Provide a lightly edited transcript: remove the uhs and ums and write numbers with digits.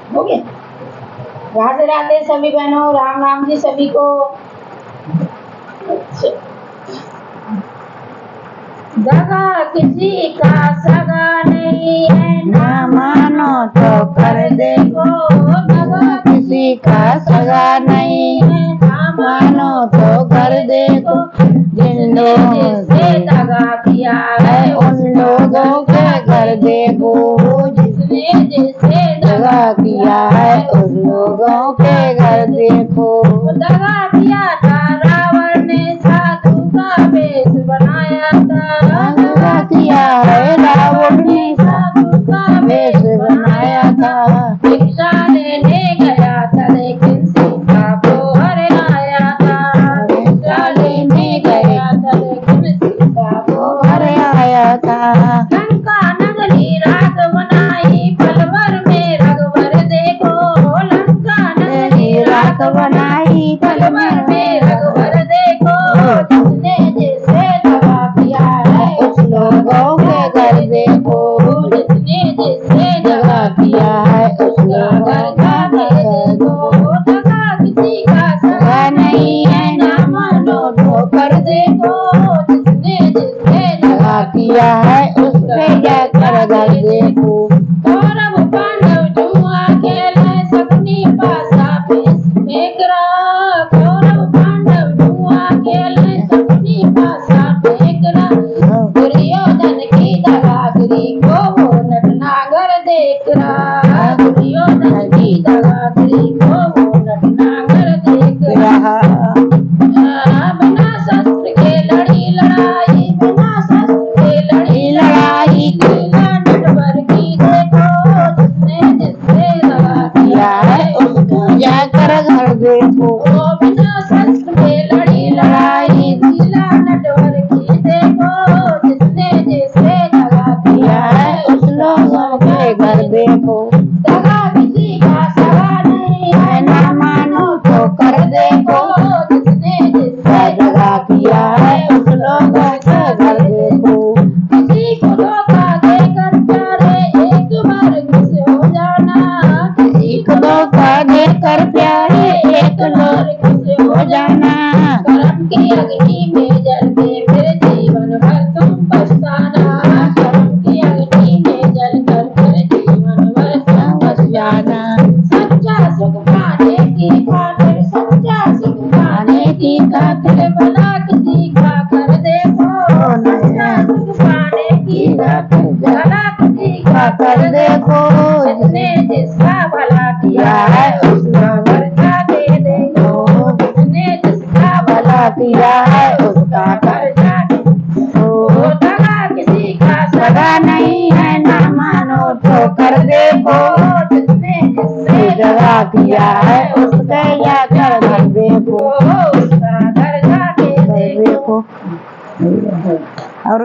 हो गया। राधे राधे सभी बहनों, राम राम जी सभी को। अच्छा, दगा किसी का सगा नहीं है, ना मानो तो कर देखो। दगा किसी का सगा नहीं है, ना मानो तो कर देखो। जिन लोगों से दगा किया है उन लोगों के घर देखो। जिसने जिससे दगा किया है उन लोगों के घर देखो। दगा किया था रावण ने, साधु का वेश बनाया था। दगा किया है रावण ने, साधु का वेश बनाया था। भिक्षा लेने गया था लेकिन सीता को हर आया था। भिक्षा लेने गया था लेकिन सीता को हर आया था। लंका नगरी राग बनाई, पल भर में रघुवर देखो। लंका नगरी राग बनाई, पल भर में रघुवर देखो। जिसने जिससे दगा किया है उस लोगों के घर देखो। जिसने जिससे दगा किया है उस लोगों का घर देखो। दगा किसी का सगा नहीं है, ना मानो तो कर देखो। जिसने जिससे दगा किया है उसके जाकर घर देखो। कौरव पांडव जुआ खेले, सबनी पासा फेंक रहा। कौरव पांडव जुआ खेले, सबनी पासा फेंक रहा। दुर्योधन की दगागिरी को वो नटनागर देख रहा। दुर्योधन की दगागिरी को वो नटनागर देख रहा। बिना शस्त्र के लड़ी लड़ाई, बिना शस्त्र के लड़ी लड़ाई। नटवर की देखो, जिसने जिससे दगा किया है उसको जाकर घर देखो। बिना शस्त्र के लड़ी लड़ाई, जिला नटवर की देखो। जिसने जिससे दगा किया है उस लोगों के घर देखो। दगा किसी का सगा नहीं है, ना मानो तो कर देखो। जिसने जिससे दगा किया है उस लोगों के घर देखो। किसी को धोखा देकर प्यारे एक बार खुश हो जाना। किसी को धोखा देकर प्यारे एक बार खुश हो जाना। कर्म की अग्नि में जलते फिर जीवन भर तुम पछताना। कर्म की अग्नि में जलकर फिर जीवन भर तुम पछताना। सच्चा सुख पाने की खातिर, सच्चा सुख पाने की खातिर भला किसी का कर देखो। सच्चा सुख पाने की खातिर भला किसी का कर देखो। जिसने जिसका भला किया है उसका कर्जा दे देखो। जिसने जिसका भला किया है उसका कर्जा दे देखो। दगा किसी का सगा नहीं है, ना मानो तो कर देखो। जिसने जिससे दगा किया है उसके जाकर घर देखो। उसका कर्जा दे देखो। और